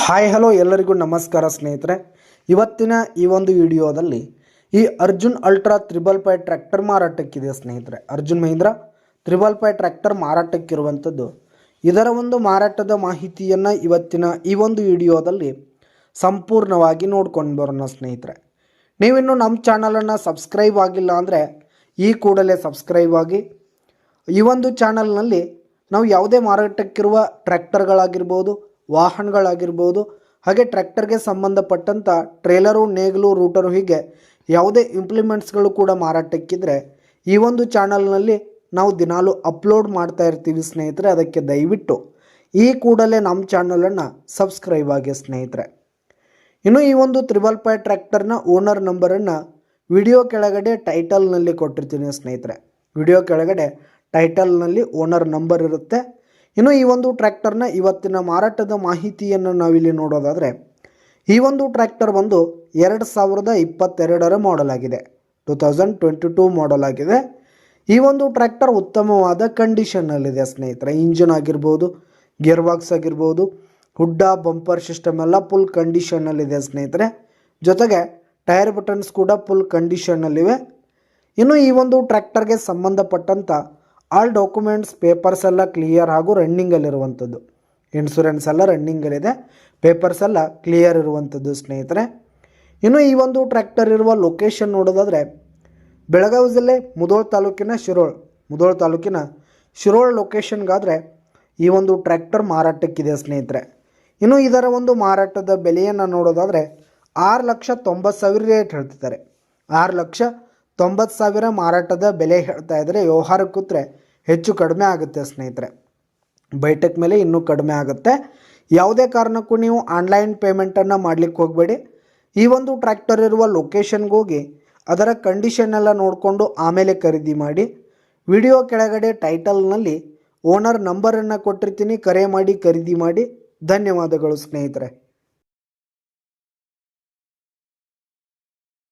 Hi hello ಎಲ್ಲರಿಗೂ ನಮಸ್ಕಾರ ಸ್ನೇಹಿತರೆ. ಇವತ್ತಿನ ಈ ಒಂದು ವಿಡಿಯೋದಲ್ಲಿ ಈ ಅರ್ಜುನ್ ಅಲ್ಟ್ರಾ 555 ಟ್ರ್ಯಾಕ್ಟರ್ ಮಾರಾಟಕ್ಕಿದೆ ಸ್ನೇಹಿತರೆ. ಅರ್ಜುನ್ ಮಹೀಂದ್ರ 555 ಟ್ರ್ಯಾಕ್ಟರ್ ಮಾರಾಟಕ್ಕಿರುವಂಥದ್ದು. ಇದರ ಒಂದು ಮಾರಾಟದ ಮಾಹಿತಿಯನ್ನು ಇವತ್ತಿನ ಈ ಒಂದು ವಿಡಿಯೋದಲ್ಲಿ ಸಂಪೂರ್ಣವಾಗಿ ನೋಡ್ಕೊಂಡು ಬರೋಣ ಸ್ನೇಹಿತರೆ. ನೀವಿನ್ನು ನಮ್ಮ ಚಾನಲನ್ನು ಸಬ್ಸ್ಕ್ರೈಬ್ ಆಗಿಲ್ಲ ಅಂದರೆ ಈ ಕೂಡಲೇ ಸಬ್ಸ್ಕ್ರೈಬ್ ಆಗಿ. ಈ ಒಂದು ಚಾನಲ್ನಲ್ಲಿ ನಾವು ಯಾವುದೇ ಮಾರಾಟಕ್ಕಿರುವ ಟ್ರ್ಯಾಕ್ಟರ್ಗಳಾಗಿರ್ಬೋದು, ವಾಹನಗಳಾಗಿರ್ಬೋದು, ಹಾಗೆ ಟ್ರ್ಯಾಕ್ಟರ್ಗೆ ಸಂಬಂಧಪಟ್ಟಂಥ ಟ್ರೇಲರು, ನೇಗಿಲು, ರೂಟರು, ಹೀಗೆ ಯಾವುದೇ ಇಂಪ್ಲಿಮೆಂಟ್ಸ್ಗಳು ಕೂಡ ಮಾರಾಟಕ್ಕಿದ್ರೆ ಈ ಒಂದು ಚಾನಲ್ನಲ್ಲಿ ನಾವು ದಿನಾಲು ಅಪ್ಲೋಡ್ ಮಾಡ್ತಾ ಇರ್ತೀವಿ ಸ್ನೇಹಿತರೆ. ಅದಕ್ಕೆ ದಯವಿಟ್ಟು ಈ ಕೂಡಲೇ ನಮ್ಮ ಚಾನಲನ್ನು ಸಬ್ಸ್ಕ್ರೈಬ್ ಆಗಿ ಸ್ನೇಹಿತರೆ. ಇನ್ನು ಈ ಒಂದು 555 ಟ್ರ್ಯಾಕ್ಟರ್ನ ಓನರ್ ನಂಬರನ್ನು ವಿಡಿಯೋ ಕೆಳಗಡೆ ಟೈಟಲ್ನಲ್ಲಿ ಕೊಟ್ಟಿರ್ತೀನಿ ಸ್ನೇಹಿತರೆ. ವಿಡಿಯೋ ಕೆಳಗಡೆ ಟೈಟಲ್ನಲ್ಲಿ ಓನರ್ ನಂಬರ್ ಇರುತ್ತೆ. ಇನ್ನು ಈ ಒಂದು ಟ್ರ್ಯಾಕ್ಟರ್ನ ಇವತ್ತಿನ ಮಾರಾಟದ ಮಾಹಿತಿಯನ್ನು ನಾವಿಲ್ಲಿ ನೋಡೋದಾದರೆ, ಈ ಒಂದು ಟ್ರ್ಯಾಕ್ಟರ್ ಬಂದು 2022 ಮಾಡೆಲ್ ಆಗಿದೆ. 2022 ಮಾಡೆಲ್ ಆಗಿದೆ. ಈ ಒಂದು ಟ್ರ್ಯಾಕ್ಟರ್ ಉತ್ತಮವಾದ ಕಂಡೀಷನ್ನಲ್ಲಿದೆ ಸ್ನೇಹಿತರೆ. ಇಂಜಿನ್ ಆಗಿರ್ಬೋದು, ಗೇರ್ ಬಾಕ್ಸ್ ಆಗಿರ್ಬೋದು, ಹುಡ್ಡ, ಬಂಪರ್ ಸಿಸ್ಟಮ್ ಎಲ್ಲ ಫುಲ್ ಕಂಡೀಷನ್ನಲ್ಲಿದೆ ಸ್ನೇಹಿತರೆ. ಜೊತೆಗೆ ಟೈರ್ ಬಟನ್ಸ್ ಕೂಡ ಫುಲ್ ಕಂಡೀಷನ್ನಲ್ಲಿವೆ. ಇನ್ನು ಈ ಒಂದು ಟ್ರ್ಯಾಕ್ಟರ್ಗೆ ಸಂಬಂಧಪಟ್ಟಂಥ ಆಲ್ ಡಾಕ್ಯುಮೆಂಟ್ಸ್, ಪೇಪರ್ಸ್ ಎಲ್ಲ ಕ್ಲಿಯರ್ ಹಾಗೂ ರನ್ನಿಂಗಲ್ಲಿರುವಂಥದ್ದು. ಇನ್ಶೂರೆನ್ಸ್ ಎಲ್ಲ ರನ್ನಿಂಗಲ್ಲಿದೆ, ಪೇಪರ್ಸ್ ಎಲ್ಲ ಕ್ಲಿಯರ್ ಇರುವಂಥದ್ದು ಸ್ನೇಹಿತರೆ. ಇನ್ನು ಈ ಒಂದು ಟ್ರ್ಯಾಕ್ಟರ್ ಇರುವ ಲೊಕೇಶನ್ ನೋಡೋದಾದರೆ, ಬೆಳಗಾವಿ ಜಿಲ್ಲೆ ಮುಧೋಳ ತಾಲೂಕಿನ ಶಿರೋಳ ಲೊಕೇಶನ್ಗಾದರೆ ಈ ಒಂದು ಟ್ರ್ಯಾಕ್ಟರ್ ಮಾರಾಟಕ್ಕಿದೆ ಸ್ನೇಹಿತರೆ. ಇನ್ನು ಇದರ ಒಂದು ಮಾರಾಟದ ಬೆಲೆಯನ್ನು ನೋಡೋದಾದರೆ 6,90,000 ರೇಟ್ ಹೇಳ್ತಿದ್ದಾರೆ. 6,90,000 ಮಾರಾಟದ ಬೆಲೆ ಹೇಳ್ತಾ ಇದ್ದಾರೆ. ವ್ಯವಹಾರಕ್ಕೆ ಕೂತ್ರೆ ಹೆಚ್ಚು ಕಡಿಮೆ ಆಗುತ್ತೆ ಸ್ನೇಹಿತರೆ. ಬೈಟೆಕ್ ಮೇಲೆ ಇನ್ನೂ ಕಡಿಮೆ ಆಗುತ್ತೆ. ಯಾವುದೇ ಕಾರಣಕ್ಕೂ ನೀವು ಆನ್ಲೈನ್ ಪೇಮೆಂಟನ್ನು ಮಾಡಲಿಕ್ಕೆ ಹೋಗಬೇಡಿ. ಈ ಒಂದು ಟ್ರ್ಯಾಕ್ಟರ್ ಇರುವ ಲೊಕೇಶನ್ಗೆ ಹೋಗಿ ಅದರ ಕಂಡೀಷನ್ ಎಲ್ಲ ನೋಡಿಕೊಂಡು ಆಮೇಲೆ ಖರೀದಿ ಮಾಡಿ. ವಿಡಿಯೋ ಕೆಳಗಡೆ ಟೈಟಲ್ನಲ್ಲಿ ಓನರ್ ನಂಬರನ್ನು ಕೊಟ್ಟಿರ್ತೀನಿ, ಕರೆ ಮಾಡಿ ಖರೀದಿ ಮಾಡಿ. ಧನ್ಯವಾದಗಳು ಸ್ನೇಹಿತರೆ.